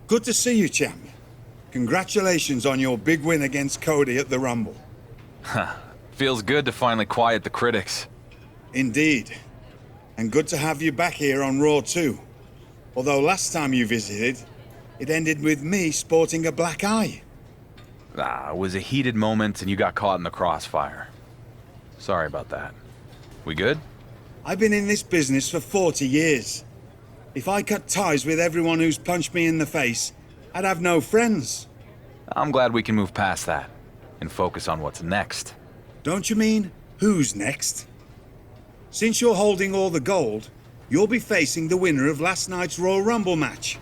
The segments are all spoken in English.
Good to see you, champ. Congratulations on your big win against Cody at the Rumble. Feels good to finally quiet the critics. Indeed. And good to have you back here on Raw too. Although last time you visited, it ended with me sporting a black eye. It was a heated moment and you got caught in the crossfire. Sorry about that. We good? I've been in this business for 40 years. If I cut ties with everyone who's punched me in the face, I'd have no friends. I'm glad we can move past that and focus on what's next. Don't you mean, who's next? Since you're holding all the gold, you'll be facing the winner of last night's Royal Rumble match,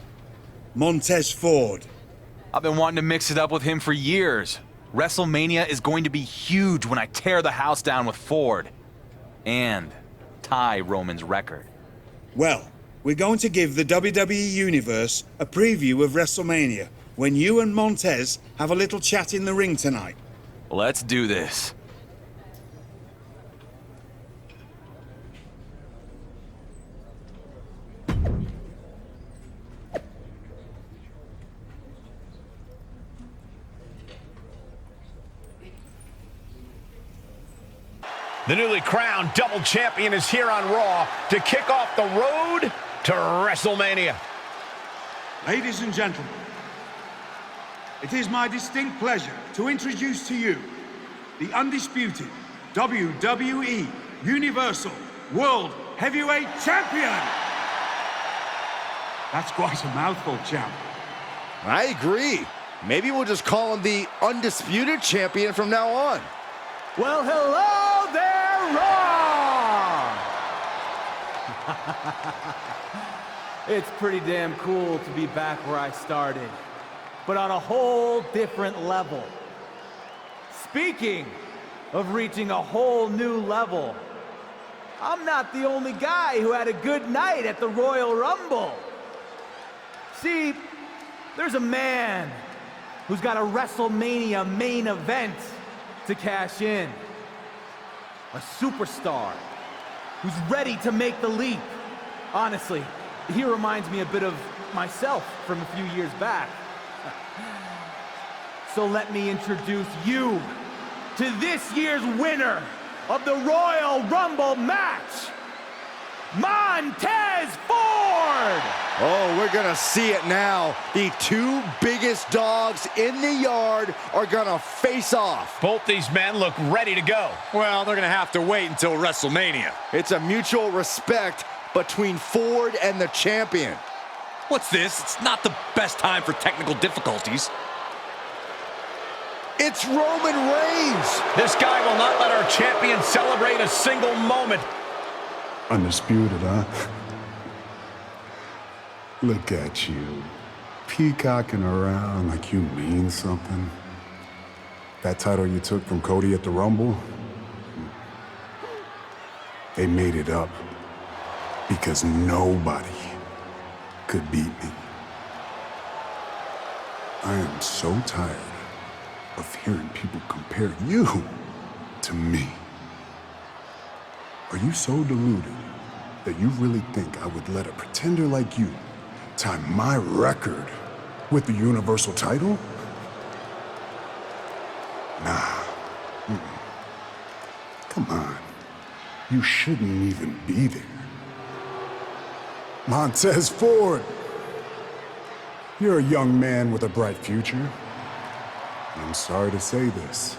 Montez Ford. I've been wanting to mix it up with him for years. WrestleMania is going to be huge when I tear the house down with Ford. And tie Roman's record. Well, we're going to give the WWE Universe a preview of WrestleMania when you and Montez have a little chat in the ring tonight. Let's do this. The newly crowned double champion is here on Raw to kick off the road to WrestleMania. Ladies and gentlemen, it is my distinct pleasure to introduce to you the undisputed WWE Universal World Heavyweight Champion. That's quite a mouthful, champ. I agree. Maybe we'll just call him the Undisputed Champion from now on. Well, hello there, Raw! It's pretty damn cool to be back where I started, but on a whole different level. Speaking of reaching a whole new level, I'm not the only guy who had a good night at the Royal Rumble. See, there's a man who's got a WrestleMania main event to cash in. A superstar who's ready to make the leap. Honestly, he reminds me a bit of myself from a few years back. So let me introduce you to this year's winner of the Royal Rumble match, Montez Ford! Oh, we're gonna see it now. The two biggest dogs in the yard are gonna face off. Both these men look ready to go. Well, they're gonna have to wait until WrestleMania. It's a mutual respect between Ford and the champion. What's this? It's not the best time for technical difficulties. It's Roman Reigns! This guy will not let our champion celebrate a single moment. Undisputed, huh? Look at you, peacocking around like you mean something. That title you took from Cody at the Rumble, they made it up because nobody could beat me. I am so tired of hearing people compare you to me. Are you so deluded that you really think I would let a pretender like you tie my record with the Universal title? Nah. Come on. You shouldn't even be there. Montez Ford, you're a young man with a bright future. I'm sorry to say this,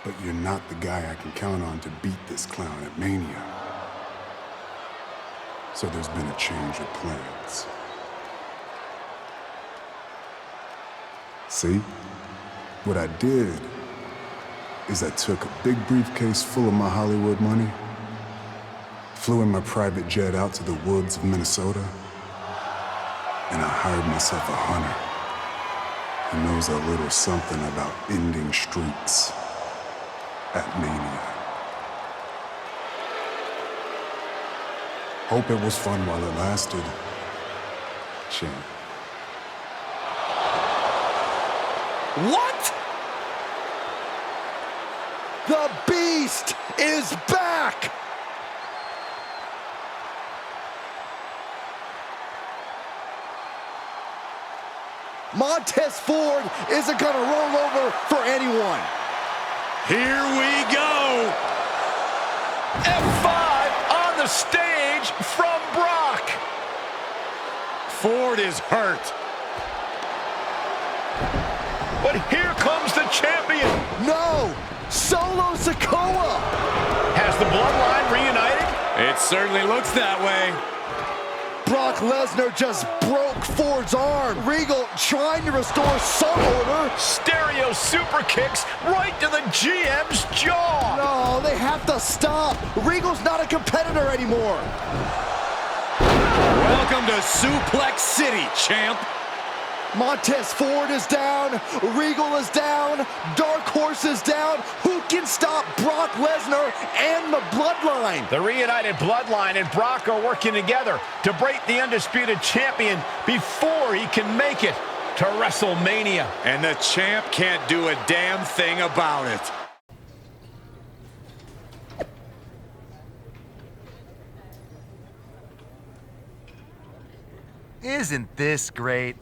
but you're not the guy I can count on to beat this clown at Mania. So there's been a change of plans. See? What I did is I took a big briefcase full of my Hollywood money, flew in my private jet out to the woods of Minnesota, and I hired myself a hunter who knows a little something about ending streaks at Mania. Hope it was fun while it lasted, champ. What? The Beast is back! Montez Ford isn't gonna roll over for anyone. Here we go! F5 on the stage from Brock. Ford is hurt. But here comes the champion. No! Solo Sikoa! Has the bloodline reunited? It certainly looks that way. Brock Lesnar just broke Ford's arm. Regal trying to restore some order. Stereo super kicks right to the GM's jaw. No, they have to stop. Regal's not a competitor anymore. Welcome to Suplex City, champ. Montez Ford is down. Regal is down. Dark Horse is down. Who can stop Brock Lesnar and the Bloodline? The reunited Bloodline and Brock are working together to break the Undisputed Champion before he can make it to WrestleMania. And the champ can't do a damn thing about it. Isn't this great?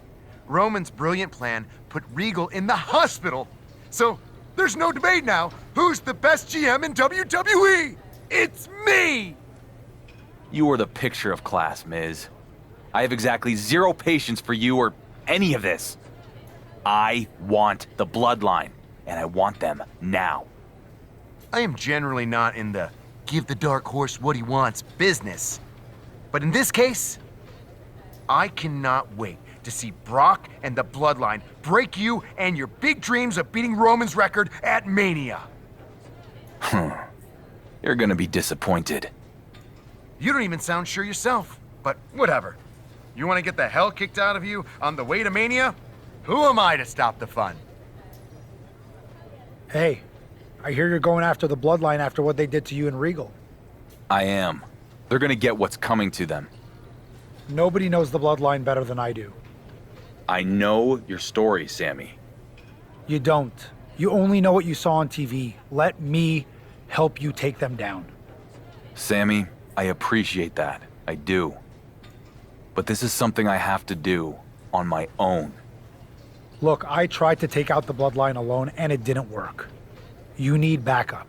Roman's brilliant plan put Regal in the hospital. So there's no debate now. Who's the best GM in WWE? It's me! You are the picture of class, Miz. I have exactly zero patience for you or any of this. I want the bloodline, and I want them now. I am generally not in the give the Dark Horse what he wants business. But in this case, I cannot wait to see Brock and the Bloodline break you and your big dreams of beating Roman's record at Mania. You're gonna be disappointed. You don't even sound sure yourself, but whatever. You want to get the hell kicked out of you on the way to Mania? Who am I to stop the fun? Hey, I hear you're going after the Bloodline after what they did to you and Regal. I am. They're gonna get what's coming to them. Nobody knows the Bloodline better than I do. I know your story, Sammy. You don't. You only know what you saw on TV. Let me help you take them down. Sammy, I appreciate that. I do. But this is something I have to do on my own. Look, I tried to take out the Bloodline alone and it didn't work. You need backup.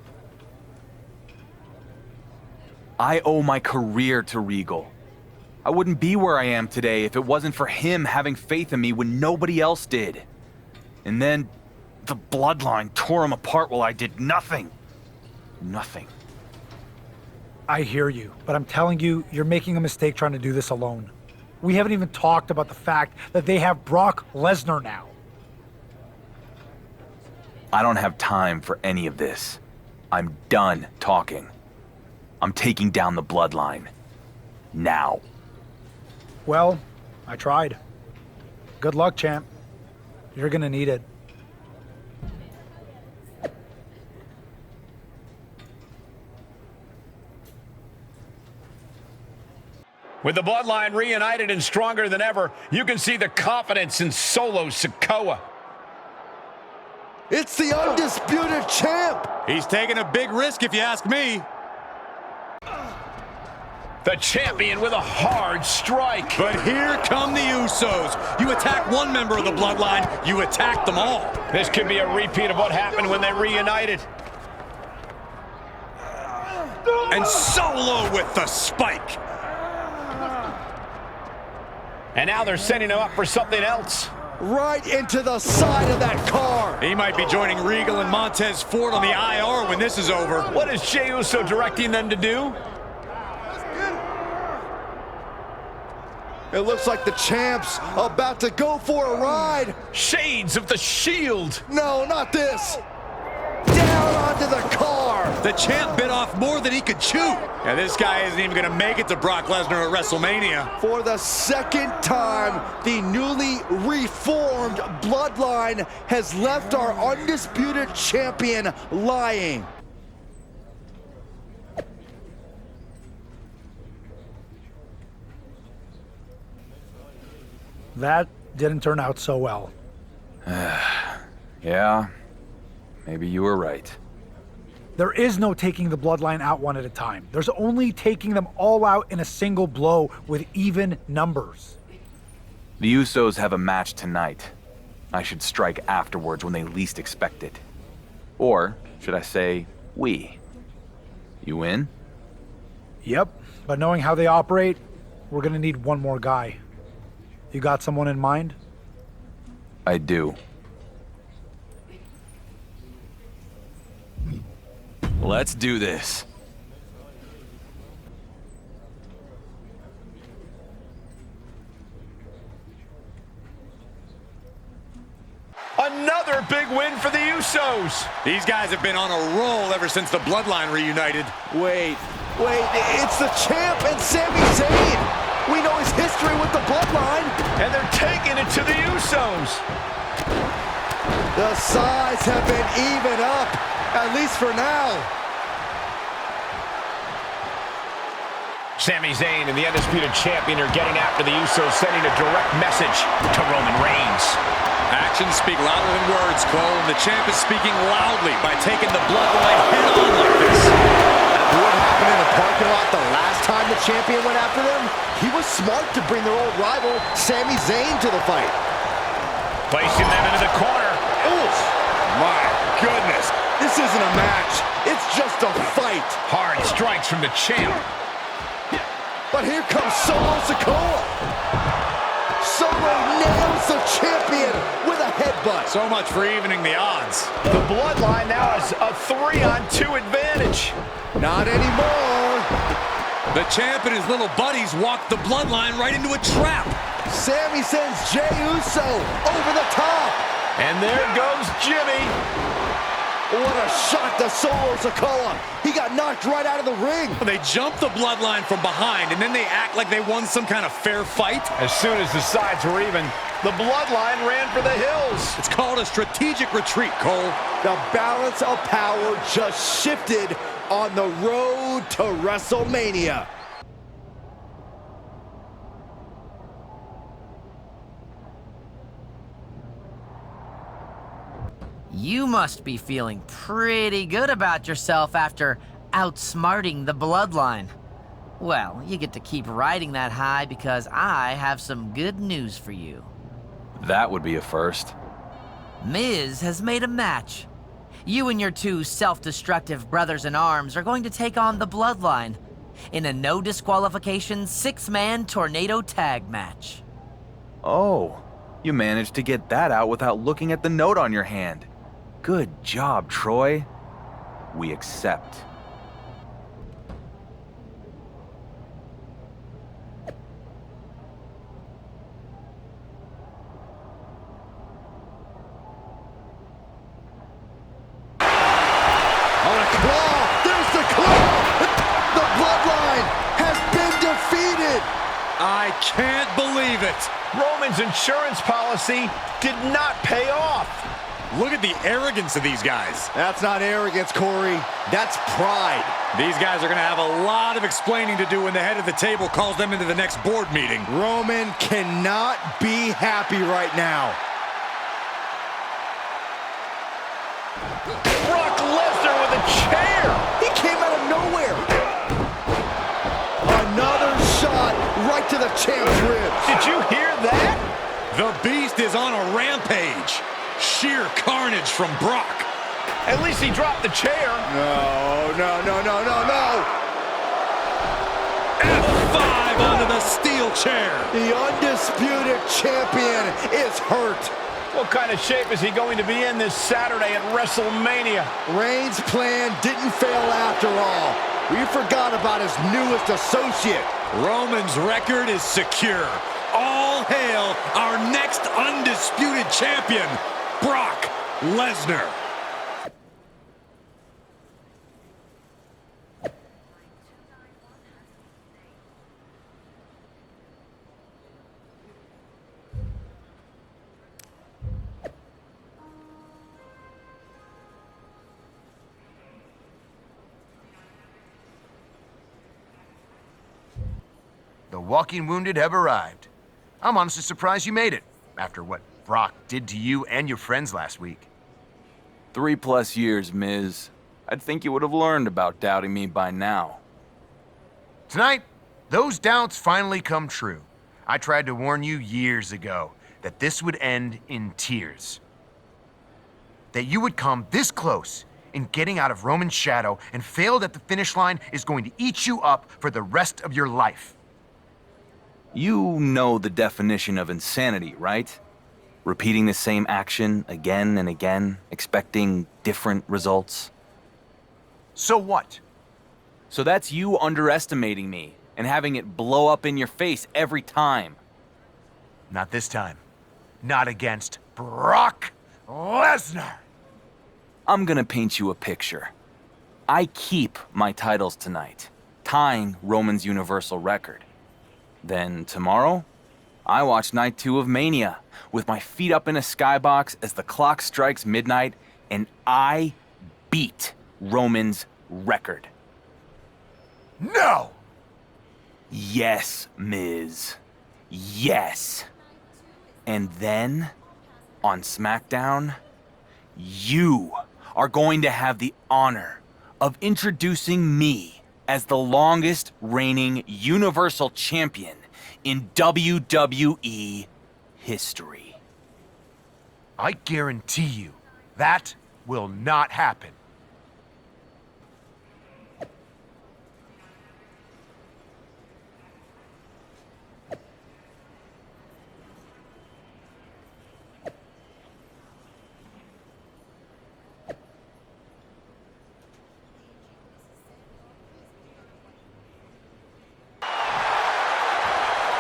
I owe my career to Regal. I wouldn't be where I am today if it wasn't for him having faith in me when nobody else did. And then the Bloodline tore him apart while I did nothing. Nothing. I hear you, but I'm telling you, you're making a mistake trying to do this alone. We haven't even talked about the fact that they have Brock Lesnar now. I don't have time for any of this. I'm done talking. I'm taking down the Bloodline. Now. Well, I tried. Good luck, champ. You're gonna need it. With the Bloodline reunited and stronger than ever, you can see the confidence in Solo Sikoa. It's the Undisputed Champ! He's taking a big risk if you ask me. The champion with a hard strike. But here come the Usos. You attack one member of the Bloodline, you attack them all. This could be a repeat of what happened when they reunited. And Solo with the spike. And now they're setting him up for something else. Right into the side of that car. He might be joining Regal and Montez Ford on the IR when this is over. What is Jey Uso directing them to do? It looks like the champ's about to go for a ride. Shades of the Shield. No, not this. Down onto the car. The champ bit off more than he could chew. Yeah, this guy isn't even gonna make it to Brock Lesnar at WrestleMania. For the second time, the newly reformed Bloodline has left our Undisputed Champion lying. That didn't turn out so well. Yeah, maybe you were right. There is no taking the Bloodline out one at a time. There's only taking them all out in a single blow with even numbers. The Usos have a match tonight. I should strike afterwards when they least expect it. Or should I say, we? You in? Yep, but knowing how they operate, we're gonna need one more guy. You got someone in mind? I do. Let's do this. Another big win for the Usos. These guys have been on a roll ever since the Bloodline reunited. Wait, it's the champ and Sami Zayn. We know his history with the Bloodline. And they're taking it to the Usos. The sides have been even up, at least for now. Sami Zayn and the Undisputed Champion are getting after the Usos, sending a direct message to Roman Reigns. Actions speak louder than words, Cole, and the champ is speaking loudly by taking the Bloodline head-on like this. What happened in the parking lot the last time the champion went after them? He was smart to bring their old rival, Sami Zayn, to the fight. Placing them into the corner. Oof! My goodness. This isn't a match. It's just a fight. Hard strikes from the champ. But here comes Solo Sikoa. Solo nails the champion with a headbutt. So much for evening the odds. The Bloodline now has a 3-on-2 advantage. Not anymore. The champ and his little buddies walked the Bloodline right into a trap. Sami sends Jey Uso over the top. And there goes Jimmy. What a shot to Solo Sikoa. He got knocked right out of the ring. They jumped the Bloodline from behind, and then they act like they won some kind of fair fight. As soon as the sides were even, the Bloodline ran for the hills. It's called a strategic retreat, Cole. The balance of power just shifted on the road to WrestleMania. You must be feeling pretty good about yourself after outsmarting the Bloodline. Well, you get to keep riding that high because I have some good news for you. That would be a first. Miz has made a match. You and your two self-destructive brothers-in-arms are going to take on the Bloodline in a no disqualification 6-man tornado tag match. Oh, you managed to get that out without looking at the note on your hand. Good job, Troy. We accept. I can't believe it. Roman's insurance policy did not pay off. Look at the arrogance of these guys. That's not arrogance, Corey. That's pride. These guys are going to have a lot of explaining to do when the head of the table calls them into the next board meeting. Roman cannot be happy right now. Brock Lesnar with a chair. He came out of nowhere. Another shot right to the champ's ribs. Did you hear that? The Beast is on a rampage. Sheer carnage from Brock. At least he dropped the chair. No. F5 onto the steel chair. The Undisputed Champion is hurt. What kind of shape is he going to be in this Saturday at WrestleMania? Reigns' plan didn't fail after all. We forgot about his newest associate. Roman's record is secure. All hail our next Undisputed Champion, Brock Lesnar. The walking wounded have arrived. I'm honestly surprised you made it, after what Brock did to you and your friends last week. 3+ years, Miz. I'd think you would have learned about doubting me by now. Tonight, those doubts finally come true. I tried to warn you years ago. that this would end in tears. That you would come this close in getting out of Roman's shadow and failed at the finish line is going to eat you up for the rest of your life. You know the definition of insanity, right? Repeating the same action again and again, expecting different results. So what? So that's you underestimating me and having it blow up in your face every time. Not this time. Not against Brock Lesnar. I'm gonna paint you a picture. I keep my titles tonight, tying Roman's Universal record. Then tomorrow, I watch Night 2 of Mania with my feet up in a skybox as the clock strikes midnight, and I beat Roman's record. No! Yes, Miz. Yes. And then, on SmackDown, you are going to have the honor of introducing me as the longest reigning Universal Champion in WWE history. I guarantee you, that will not happen.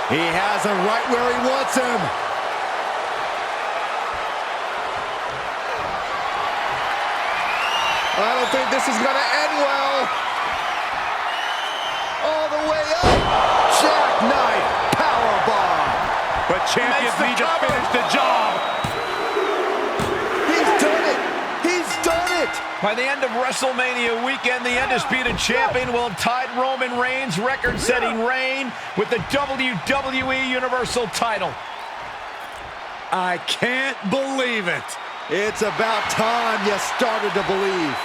He has him right where he wants him. I don't think this is going to end well. All the way up. Jackknife powerbomb. But champions need to finish the job. He's done it. He's done it. By the end of WrestleMania weekend, the Undisputed Champion will have tied Roman Reigns' record-setting reign with the WWE Universal title. I can't believe it. It's about time you started to believe.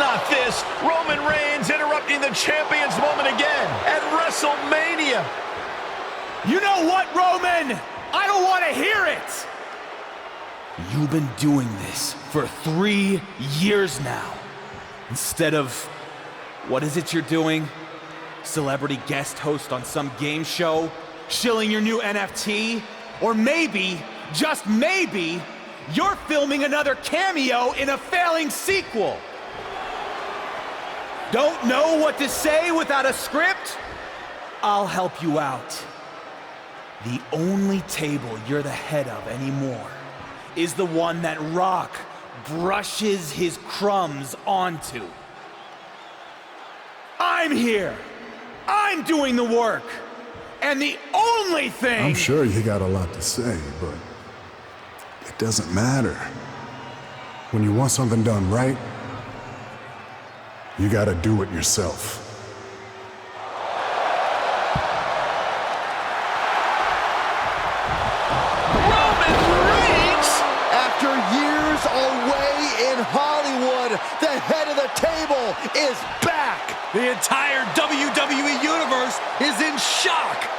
Not this. Roman Reigns interrupting the champion's moment again at WrestleMania. You know what, Roman? I don't want to hear it! You've been doing this for 3 years now. Instead of, what is it you're doing? Celebrity guest host on some game show? Shilling your new NFT? Or maybe, just maybe, you're filming another cameo in a failing sequel. Don't know what to say without a script? I'll help you out. The only table you're the head of anymore is the one that Rock brushes his crumbs onto. I'm here. I'm doing the work. And the only thing... I'm sure you got a lot to say, but it doesn't matter. When you want something done right, you gotta do it yourself. After years away in Hollywood, the head of the table is back. The entire WWE Universe is in shock.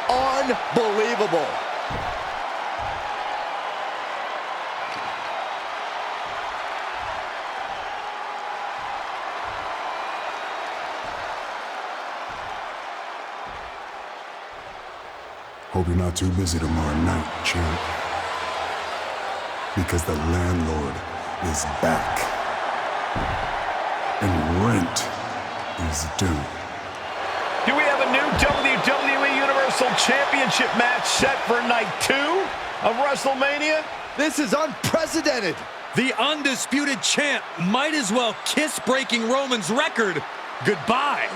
Unbelievable. Hope you're not too busy tomorrow night, champ. Because the landlord is back. And rent is due. Do we have a new WWE Universal Championship match set for night 2 of WrestleMania? This is unprecedented. The Undisputed Champ might as well kiss breaking Roman's record goodbye.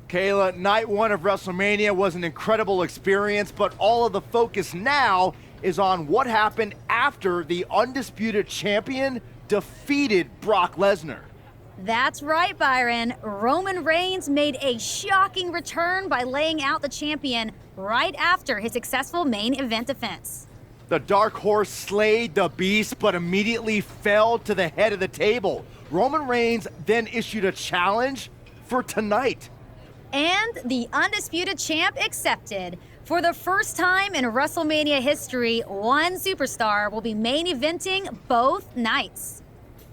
Kayla, night 1 of WrestleMania was an incredible experience, but all of the focus now is on what happened after the Undisputed Champion defeated Brock Lesnar. That's right, Byron. Roman Reigns made a shocking return by laying out the champion right after his successful main event defense. The Dark Horse slayed the beast, but immediately fell to the head of the table. Roman Reigns then issued a challenge for tonight. And the Undisputed Champ accepted. For the first time in WrestleMania history, one superstar will be main eventing both nights.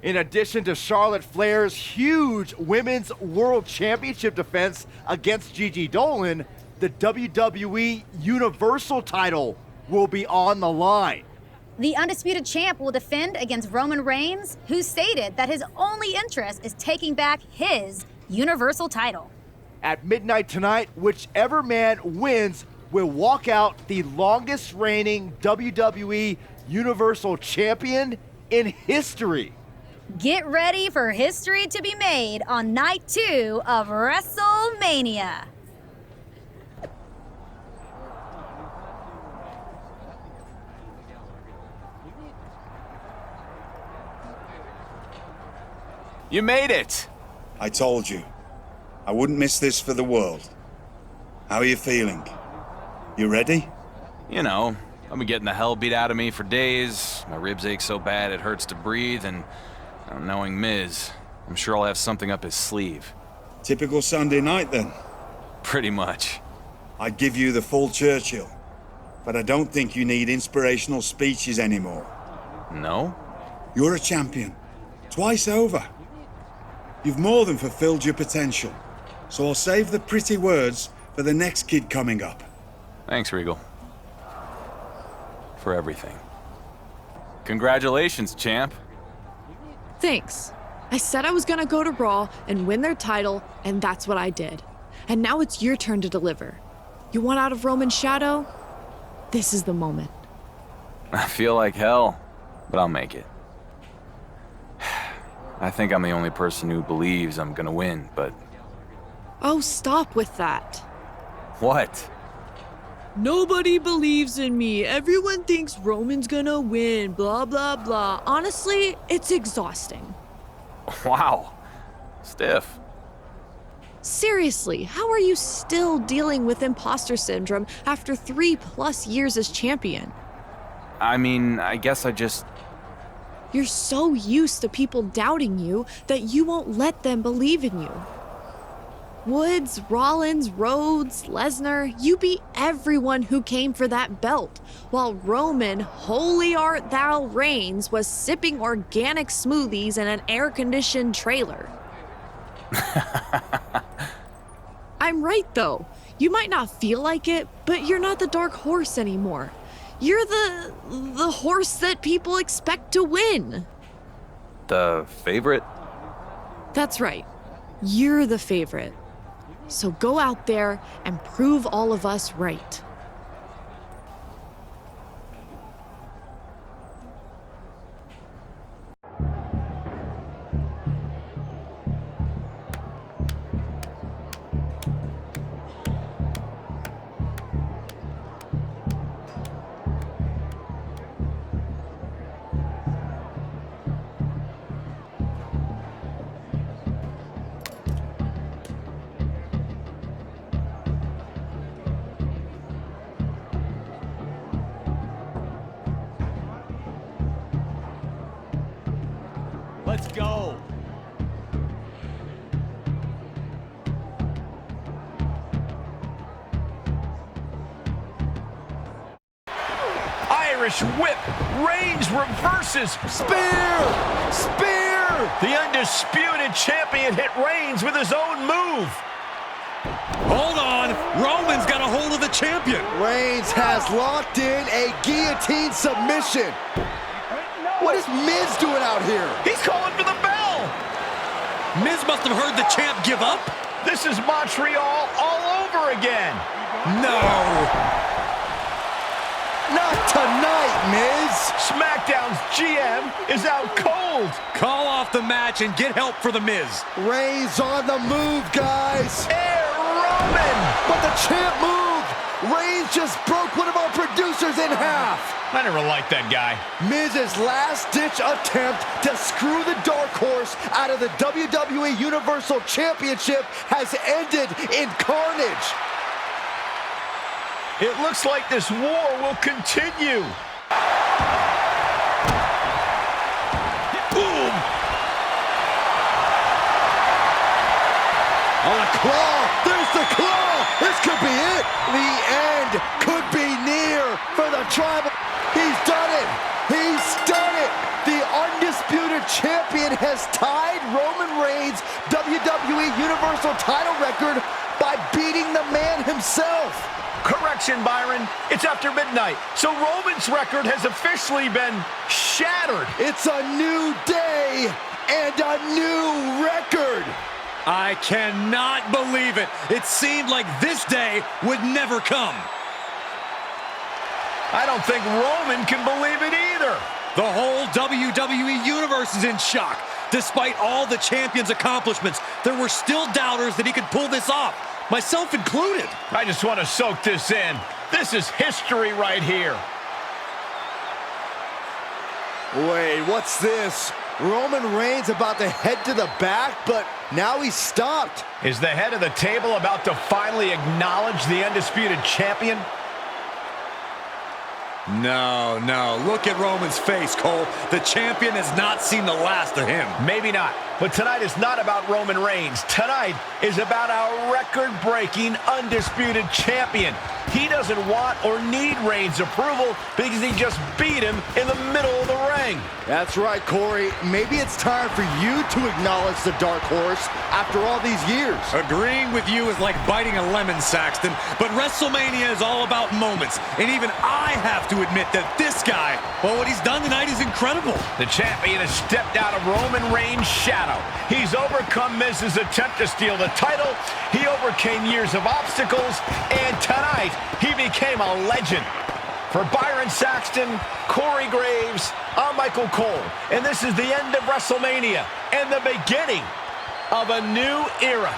In addition to Charlotte Flair's huge Women's World Championship defense against Gigi Dolan, the WWE Universal title will be on the line. The Undisputed Champ will defend against Roman Reigns, who stated that his only interest is taking back his Universal title. At midnight tonight, whichever man wins will walk out the longest reigning WWE Universal Champion in history. Get ready for history to be made on night 2 of WrestleMania. You made it! I told you. I wouldn't miss this for the world. How are you feeling? You ready? You know, I've been getting the hell beat out of me for days. My ribs ache so bad it hurts to breathe, and knowing Miz, I'm sure I'll have something up his sleeve. Typical Sunday night, then? Pretty much. I'd give you the full Churchill, but I don't think you need inspirational speeches anymore. No? You're a champion. Twice over. You've more than fulfilled your potential, so I'll save the pretty words for the next kid coming up. Thanks, Regal. For everything. Congratulations, champ. Thanks. I said I was gonna go to Raw and win their title, and that's what I did. And now it's your turn to deliver. You want out of Roman's shadow? This is the moment. I feel like hell, but I'll make it. I think I'm the only person who believes I'm gonna win, but... Oh, stop with that. What? Nobody believes in me. Everyone thinks Roman's gonna win, blah, blah, blah. Honestly, it's exhausting. Wow. Stiff. Seriously, how are you still dealing with imposter syndrome after 3+ years as champion? I mean, I guess I just... You're so used to people doubting you that you won't let them believe in you. Woods, Rollins, Rhodes, Lesnar, you beat everyone who came for that belt, while Roman, holy art thou reigns, was sipping organic smoothies in an air-conditioned trailer. I'm right, though. You might not feel like it, but you're not the dark horse anymore. You're the horse that people expect to win. The favorite? That's right. You're the favorite. So go out there and prove all of us right. Let's go. Irish whip. Reigns reverses. Spear! Spear! The Undisputed Champion hit Reigns with his own move. Hold on. Roman's got a hold of the champion. Reigns has locked in a guillotine submission. What is Miz doing out here? He's calling for the bell. Miz must have heard the champ give up. This is Montreal all over again. No. Not tonight, Miz. SmackDown's GM is out cold. Call off the match and get help for the Miz. Reigns on the move, guys. Air Roman. But the champ moved. Reigns just broke one of our producers in half. I never liked that guy. Miz's last-ditch attempt to screw the Dark Horse out of the WWE Universal Championship has ended in carnage. It looks like this war will continue. Boom! Oh, the claw! There's the claw! This could be it! The end could be near for the Tribal. He's done it! He's done it! The Undisputed Champion has tied Roman Reigns' WWE Universal title record by beating the man himself. Correction, Byron. It's after midnight, so Roman's record has officially been shattered. It's a new day and a new record. I cannot believe it. It seemed like this day would never come. I don't think Roman can believe it either. The whole WWE Universe is in shock. Despite all the champion's accomplishments, there were still doubters that he could pull this off, myself included. I just want to soak this in. This is history right here. Wait, what's this? Roman Reigns about to head to the back, but now he's stopped. Is the head of the table about to finally acknowledge the Undisputed Champion? No, no. Look at Roman's face, Cole. The champion has not seen the last of him. Maybe not. But tonight is not about Roman Reigns. Tonight is about our record-breaking Undisputed Champion. He doesn't want or need Reigns' approval because he just beat him in the middle of the ring. That's right, Corey. Maybe it's time for you to acknowledge the Dark Horse after all these years. Agreeing with you is like biting a lemon, Saxton, but WrestleMania is all about moments, and even I have to admit that this guy, well, what he's done tonight is incredible. The champion has stepped out of Roman Reigns' shadow. He's overcome Miz's attempt to steal the title. He overcame years of obstacles, and tonight he became a legend. For Byron Saxton, Corey Graves, I'm Michael Cole, and this is the end of WrestleMania and the beginning of a new era.